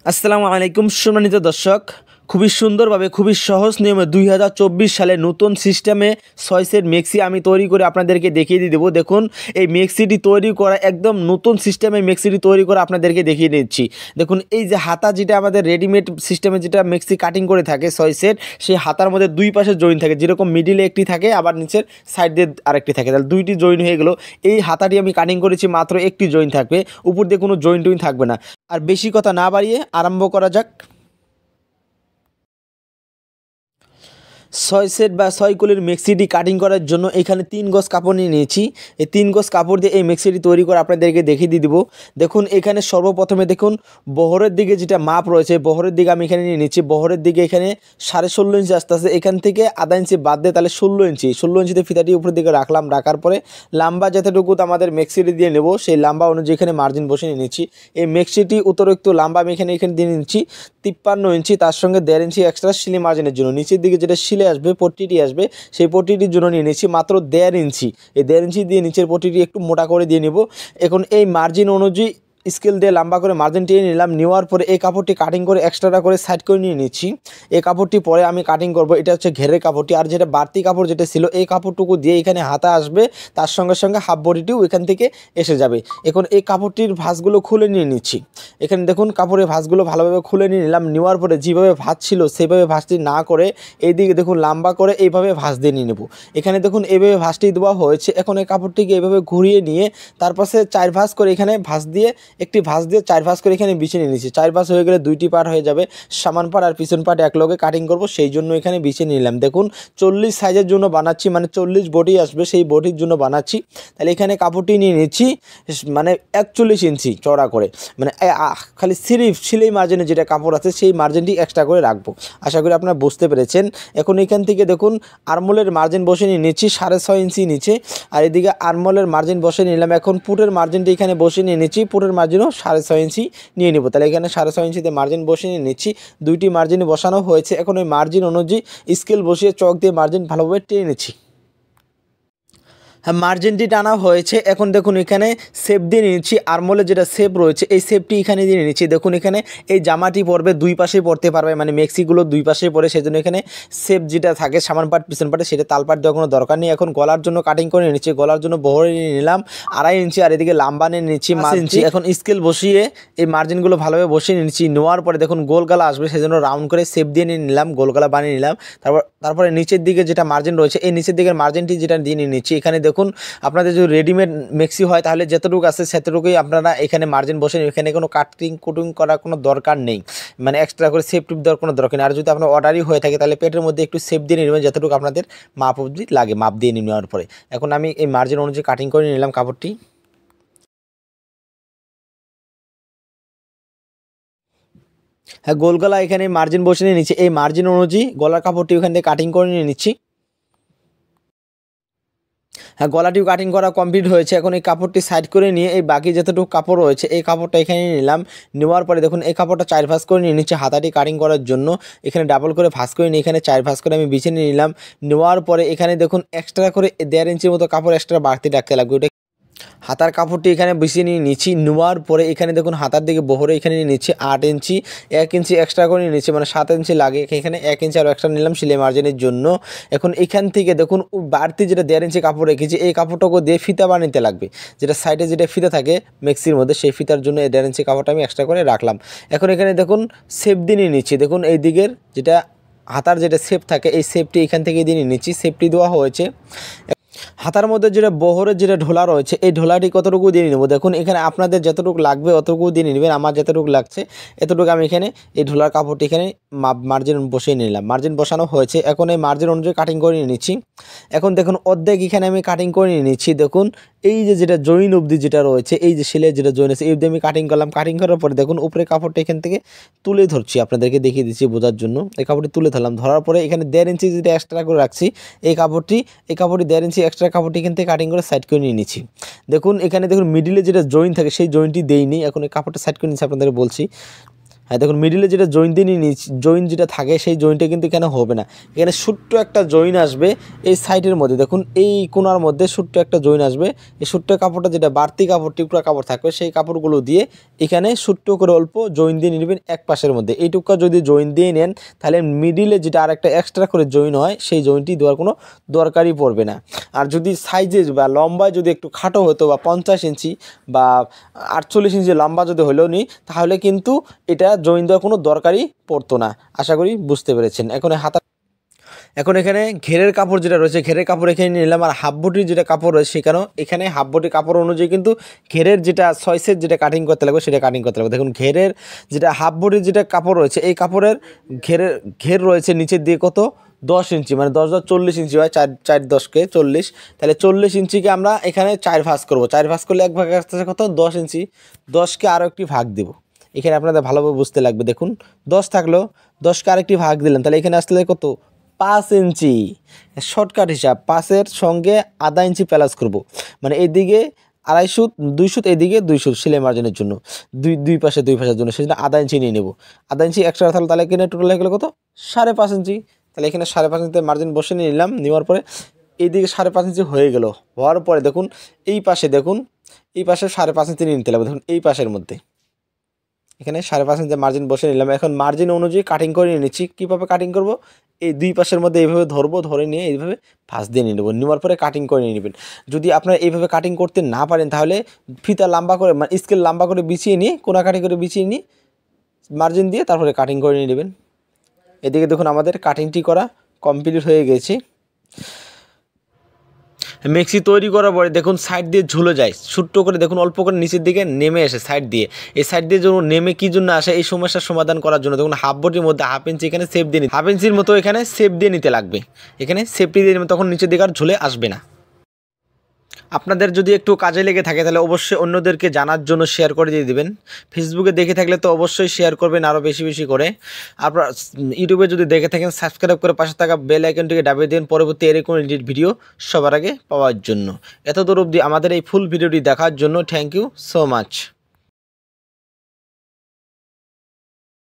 আসসালামু আলাইকুম সম্মানিত দর্শক, খুবই সুন্দরভাবে খুবই সহজ নিয়মে 2024 সালে নতুন সিস্টেমে 6 সেট মেক্সি আমি তৈরি করে আপনাদেরকে দেখিয়ে দেবো। দেখুন, এই মেক্সিটি তৈরি করা একদম নতুন সিস্টেমে মেক্সিটি তৈরি করে আপনাদেরকে দেখিয়ে দিচ্ছি। দেখুন, এই যে হাতা যেটা আমাদের রেডিমেড সিস্টেমে যেটা মেক্সি কাটিং করে থাকে 6 সেট, সেই হাতার মধ্যে দুই পাশে জয়েন থাকে, যেরকম মিডিলে একটি থাকে আবার নিচের সাইড দিয়ে আরেকটি থাকে, তাহলে দুইটি জয়েন হয়ে গেল। এই হাতাটি আমি কাটিং করেছি, মাত্র একটি জয়েন থাকবে, উপর দিয়ে কোনো জয়েন টয়েন থাকবে না। আর বেশি কথা না বাড়িয়ে আরম্ভ করা যাক। 6 সেট বা 6 কলির মেক্সিটি কাটিং করার জন্য এখানে 3 গজ কাপড় নিয়ে নিয়েছি। এই 3 গজ কাপড় দিয়ে এই মেক্সিটি তৈরি করে আপনাদেরকে দেখিয়ে দিয়ে দেবো। দেখুন, এখানে সর্বপ্রথমে দেখুন বহরের দিকে যেটা মাপ রয়েছে, বহরের দিকে আমি এখানে নিয়ে নিচ্ছি। বহরের দিকে এখানে 16.5 ইঞ্চি আসতে আসতে এখান থেকে আধা ইঞ্চি বাদ দিয়ে তাহলে 16 ইঞ্চিতে ফিতাটি উপরের দিকে রাখলাম। রাখার পরে লাম্বা যতটুকু আমাদের মেক্সিটি দিয়ে নেব, সেই লাম্বা অনুযায়ী এখানে মার্জিন বসে নিয়ে নিচ্ছি। এই মেক্সিটি অতিরিক্ত লাম্বা আমি এখানে দিয়ে নিচ্ছি 53 ইঞ্চি, তার সঙ্গে 1.5 ইঞ্চি এক্সট্রা সিলি মার্জিনের জন্য। নিচের দিকে যেটা সিলে আসবে, পট্টিটি আসবে, সেই পট্টিটির জন্য নিয়ে নিচ্ছি মাত্র 1.5 ইঞ্চি। এই 1.5 ইঞ্চি দিয়ে নিচের পট্টিটি একটু মোটা করে দিয়ে নেব। এখন এই মার্জিন অনুযায়ী স্কেল দিয়ে লম্বা করে মার্জিন টেনে নিলাম। নেওয়ার পরে এই কাপড়টি কাটিং করে এক্সট্রাটা করে সাইড করে নিয়ে নিচ্ছি। এই কাপড়টি পরে আমি কাটিং করব, এটা হচ্ছে ঘেরের কাপড়টি। আর যেটা বাড়তি কাপড় যেটা ছিল, এই কাপড়টুকু দিয়ে এখানে হাতা আসবে, তার সঙ্গে সঙ্গে হাফ বডিটিও এখান থেকে এসে যাবে। এখন এই কাপড়টির ভাঁজগুলো খুলে নিয়ে নিচ্ছি। এখানে দেখুন কাপড়ের ভাঁজগুলো ভালোভাবে খুলে নিয়ে নিলাম। নেওয়ার পরে যেভাবে ভাঁজ ছিল সেইভাবে ভাঁজটি না করে এইদিকে দেখুন লম্বা করে এইভাবে ভাঁজ দিয়ে নিয়ে নেব। এখানে দেখুন এইভাবে ভাঁজটি দেওয়া হয়েছে। এখন এই কাপড়টিকে এইভাবে ঘুরিয়ে নিয়ে তার পাশে 4 ভাঁজ করে এখানে ভাঁজ দিয়ে একটি ভাঁজ দিয়ে 4 ভাঁজ করে এখানে বিছিয়ে নিয়েছি। 4 ভাঁজ হয়ে গেলে দুইটি পার্ট হয়ে যাবে, সামন পার্ট আর পিছন পার্ট একলগে কাটিং করব, সেই জন্য এখানে বিছিয়ে নিলাম। দেখুন 40 সাইজের জন্য বানাচ্ছি, মানে 40 বডি আসবে, সেই বডির জন্য বানাচ্ছি। তাহলে এখানে কাপড়টি নিয়ে নিচ্ছি মানে 41 ইঞ্চি চড়া করে, মানে খালি সিরিফ সিলাই মার্জিনে যেটা কাপড় আছে সেই মার্জিনটি এক্সট্রা করে রাখবো। আশা করি আপনারা বুঝতে পেরেছেন। এখন এখান থেকে দেখুন আরমোলের মার্জিন বসে নিয়ে নিচ্ছি 6.5 ইঞ্চি নিচে, আর এদিকে আরমোলের মার্জিন বসে নিলাম। এখন পুটের মার্জিনটি এখানে বসে নিয়ে নিচ্ছি, পুটের মার্জিনও 6.5 ইঞ্চি নিয়ে নেব। তাহলে এখানে 6.5 ইঞ্চিতে মার্জিন বসে নিয়ে নিচ্ছি। দুইটি মার্জিন বসানো হয়েছে। এখন ওই মার্জিন অনুযায়ী স্কেল বসিয়ে চক দিয়ে মার্জিন ভালোভাবে টেনে নিচ্ছি। হ্যাঁ, মার্জিনটি টানা হয়েছে। এখন দেখুন এখানে শেপ দিয়ে নিচ্ছি, আরমোলে যেটা শেপ রয়েছে এই শেপটি এখানে দিয়ে নিচ্ছি। দেখুন এখানে এই জামাটি পরবে দুই পাশে পরতে পারবে, মানে মেক্সিগুলো দুই পাশে পরে, সেই জন্য এখানে শেপ যেটা থাকে সামন পার্ট পিছন পার্টে সেটা তাল পাট দেওয়ার কোনো দরকার নেই। এখন গলার জন্য কাটিং করে নিচ্ছি। গলার জন্য বহরে নিয়ে নিলাম 2.5 ইঞ্চি, আর এদিকে লাম্বা নিয়ে নিচ্ছি 5 ইঞ্চি। এখন স্কেল বসিয়ে এই মার্জিনগুলো ভালোভাবে বসিয়ে নিচ্ছি। নেওয়ার পরে দেখুন গোল গলা আসবে, সেই জন্য রাউন্ড করে শেপ দিয়ে নিয়ে নিলাম, গোল গলা বানিয়ে নিলাম। তারপরে নিচের দিকে যেটা মার্জিন রয়েছে এই নিচের দিকের মার্জিনটি যেটা দিয়ে নিয়ে নিচ্ছি। এখানে দেখুন আপনাদের যদি রেডিমেড মেক্সি হয় তাহলে যতটুকু আছে সেতটুকুই আপনারা এখানে মার্জিন বসে, এখানে কোনো কাটিং কুটিং করার কোনো দরকার নেই, মানে এক্সট্রা করে শেপ টিপ দেওয়ার কোনো দরকার নেই। আর যদি আপনার অর্ডারই হয়ে থাকে তাহলে পেটের মধ্যে একটু শেপ দিয়ে নেবেন, যতটুকু আপনাদের মাপ অবধি লাগে মাপ দিয়ে নেওয়ার পরে। এখন আমি এই মার্জিন অনুযায়ী কাটিং করে নিলাম কাপড়টি। হ্যাঁ, গোল গলা এখানে মার্জিন বসে নিয়ে নিচ্ছি। এই মার্জিন অনুযায়ী গলার কাপড়টি ওখান থেকে কাটিং করে নিয়ে নিচ্ছি। হ্যাঁ, গলাটিও কাটিং করা কমপ্লিট হয়েছে। এখন এই কাপড়টি সাইড করে নিয়ে এই বাকি যতটুকু কাপড় রয়েছে এই কাপড়টা এখানে নিলাম। নেওয়ার পরে দেখুন এই কাপড়টা 4 ভাঁজ করে নিয়ে নিচ্ছে হাতাটি কাটিং করার জন্য। এখানে ডাবল করে ভাঁজ করে নিয়ে এখানে 4 ভাঁজ করে আমি বিছিয়ে নিলাম। নেওয়ার পরে এখানে দেখুন এক্সট্রা করে 1.5 ইঞ্চির মতো কাপড় এক্সট্রা বাড়তি রাখতে লাগবে। ওটা হাতার কাপড়টি এখানে বিছিয়ে নিয়ে নিচ্ছি। নেওয়ার পরে এখানে দেখুন হাতার দিকে বহরে এখানে নিয়ে নিচ্ছি 8 ইঞ্চি, 1 ইঞ্চি এক্সট্রা করে নিয়ে নিচ্ছি, মানে 7 ইঞ্চি লাগে। এখানে 1 ইঞ্চি আরও এক্সট্রা নিলাম সেলাই মার্জিনের জন্য। এখন এখান থেকে দেখুন বাড়তি যেটা 1.5 ইঞ্চি কাপড় রেখেছি এই কাপড়টাকে দিয়ে ফিতা বানাতে লাগবে, যেটা সাইডে যেটা ফিতা থাকে মেক্সির মধ্যে সেই ফিতার জন্য এই 1.5 ইঞ্চি কাপড়টা আমি এক্সট্রা করে রাখলাম। এখন এখানে দেখুন শেপ দিয়ে নিয়ে নিচ্ছি। দেখুন এই দিকের যেটা হাতার যেটা শেপ থাকে এই শেপটি এখান থেকে দিয়ে নিয়ে নিচ্ছি। শেপটি দেওয়া হয়েছে। হাতার মধ্যে যেটা বহরের যেটা ঢোলা রয়েছে এই ঢোলাটি কতটুকু দিয়ে নেব, দেখুন এখানে আপনাদের যতটুকু লাগবে অতটুকু দিয়ে নেবেন। আমার যতটুকু লাগছে এতটুকু আমি এখানে এই ঢোলার কাপড়টি এখানে মার্জিন বসিয়ে নিলাম। মার্জিন বসানো হয়েছে। এখন এই মার্জিন অনুযায়ী কাটিং করে নিয়ে নিচ্ছি। এখন দেখুন অর্ধেক এখানে আমি কাটিং করে নিয়ে নিচ্ছি। দেখুন এই যে যেটা জয়েন অবধি যেটা রয়েছে এই যে সেলাই যেটা জয়েন আছে এই অবধি আমি কাটিং করলাম। কাটিং করার পরে দেখুন উপরে কাপড়টা এখান থেকে তুলে ধরছি, আপনাদেরকে দেখিয়ে দিচ্ছি বোঝার জন্য। এই কাপড়টি তুলে ধরলাম, ধরার পরে এখানে 1.5 ইঞ্চি যেটা এক্সট্রা করে রাখছি এই কাপড়টি 1.5 ইঞ্চি এক্সট্রা কাপড়টি এখান থেকে কাটিং করে সাইড করে নিয়ে নিচ্ছি। দেখুন এখানে দেখুন মিডিলে যেটা জয়েন থাকে সেই জয়েনটি দেইনি। এখন এই কাপড়টা সাইড করে নিচ্ছি, আপনাদের বলছি হ্যাঁ দেখুন মিডিলে যেটা জয়েন দিয়ে নিয়েছি, জয়েন যেটা থাকে সেই জয়েনটা কিন্তু এখানে হবে না, এখানে ছোট্ট একটা জয়েন আসবে এই সাইডের মধ্যে, দেখুন এই কোণার মধ্যে ছোট্ট একটা জয়েন আসবে। এই ছোট্ট কাপড়টা যেটা বাড়তি কাপড় টিকরা কাপড় থাকবে সেই কাপড়গুলো দিয়ে এখানে ছোট্ট করে অল্প জয়েন দিয়ে নেবেন এক পাশের মধ্যে। এইটুকু যদি জয়েন দিয়ে নেন তাহলে মিডিলে যেটা আর একটা এক্সট্রা করে জয়েন হয় সেই জয়েনটি দেওয়ার কোনো দরকারই পড়বে না। আর যদি সাইজে বা লম্বায় যদি একটু খাটো হতো বা 50 ইঞ্চি বা 48 ইঞ্চি লম্বা যদি হলেও নি তাহলে কিন্তু এটা জয়েন দেওয়ার কোনো দরকারই পড়তো না। আশা করি বুঝতে পেরেছেন। এখন এখানে ঘেরের কাপড় যেটা রয়েছে ঘেরের কাপড় এখানে নিলাম, আর হাফ বটির যেটা কাপড় রয়েছে সেখানেও এখানে হাফ বটির কাপড় অনুযায়ী কিন্তু ঘেরের যেটা 6 সেট যেটা কাটিং করতে লাগবে সেটা কাটিং করতে লাগবে। দেখুন ঘেরের যেটা হাফ বটির যেটা কাপড় রয়েছে এই কাপড়ের ঘের রয়েছে নিচের দিয়ে কত 10 ইঞ্চি, মানে 10 10 40 ইঞ্চি হয়, 4 10কে 40, তাহলে 40 ইঞ্চিকে আমরা এখানে 4 ভাঁজ করবো। 4 ভাঁজ করলে এক ভাগ আসতেছে কত 10 ইঞ্চি, 10কে আরও একটি ভাগ দেব। এখানে আপনাদের ভালোভাবে বুঝতে লাগবে। দেখুন 10 থাকলো, 10কে আরেকটি ভাগ দিলাম, তাহলে এখানে আসলে কত 5 ইঞ্চি। শর্টকাট হিসাব 5-এর সঙ্গে আধা ইঞ্চি প্লাস করব, মানে এইদিকে 2.5 সুত 2 সুত, এইদিকে 2 সুত সেলাই মার্জিনের জন্য, দুই পাশের জন্য সেজন্য আধা ইঞ্চি নিয়ে নেব। আধা ইঞ্চি এক্সট্রা থাকলে তাহলে এখানে টোটাল হয়ে গেলো কত 5.5 ইঞ্চি। তাহলে এখানে 5.5 ইঞ্চিতে মার্জিন বসে নিয়ে নিলাম, নেওয়ার পরে এইদিকে 5.5 ইঞ্চি হয়ে গেল। হওয়ার পরে দেখুন এই পাশে 5.5 ইঞ্চি নিয়ে নিতে লাগবে। দেখুন এই পাশের মধ্যে এখানে 5.5 ইঞ্চি মার্জিন বসে নিলাম। এখন মার্জিন অনুযায়ী কাটিং করে নিয়ে নিচ্ছি। কীভাবে কাটিং করব, এই দুই পাশের মধ্যে এইভাবে ধরবো, ধরে নিয়ে এইভাবে ভাঁজ দিয়ে নিয়ে নেবো, নেওয়ার পরে কাটিং করে নিয়ে নেবেন। যদি আপনারা এইভাবে কাটিং করতে না পারেন তাহলে ফিতা লম্বা করে মানে স্কেল লম্বা করে বিছিয়ে নিয়ে কোনাকাটি করে বিছিয়ে নিয়ে মার্জিন দিয়ে তারপরে কাটিং করে নিয়ে নেবেন। এদিকে দেখুন আমাদের কাটিংটি করা কমপ্লিট হয়ে গেছে। মেক্সি তৈরি করার পরে দেখুন সাইড দিয়ে ঝুলে যায় ছোট্ট করে, দেখুন অল্প করে নিচের দিকে নেমে আসে সাইড দিয়ে। এই সাইড দিয়ে যখন নেমে কী জন্য আসে, এই সমস্যার সমাধান করার জন্য দেখুন হাফ বটির মধ্যে হাফ ইঞ্চি এখানে সেপ দিয়ে নিতে, হাফ ইঞ্চির মতো এখানে সেপ দিয়ে নিতে লাগবে। এখানে সেপটি দিয়ে নেবেন, তখন নিচের দিকে আর ঝুলে আসবে না। আপনাদের যদি একটু কাজে লেগে থাকে তাহলে অবশ্যই অন্যদেরকে জানার জন্য শেয়ার করে দিয়ে দিবেন। ফেসবুকে দেখে থাকলে তো অবশ্যই শেয়ার করবেন আরও বেশি বেশি করে। আপনার ইউটিউবে যদি দেখে থাকেন সাবস্ক্রাইব করে পাশে থাকা বেল আইকনটিকে দাবিয়ে দিন পরবর্তী এরকম ভিডিও সবার আগে পাওয়ার জন্য। এত দূর অবধি আমাদের এই ফুল ভিডিওটি দেখার জন্য থ্যাংক ইউ সো মাচ।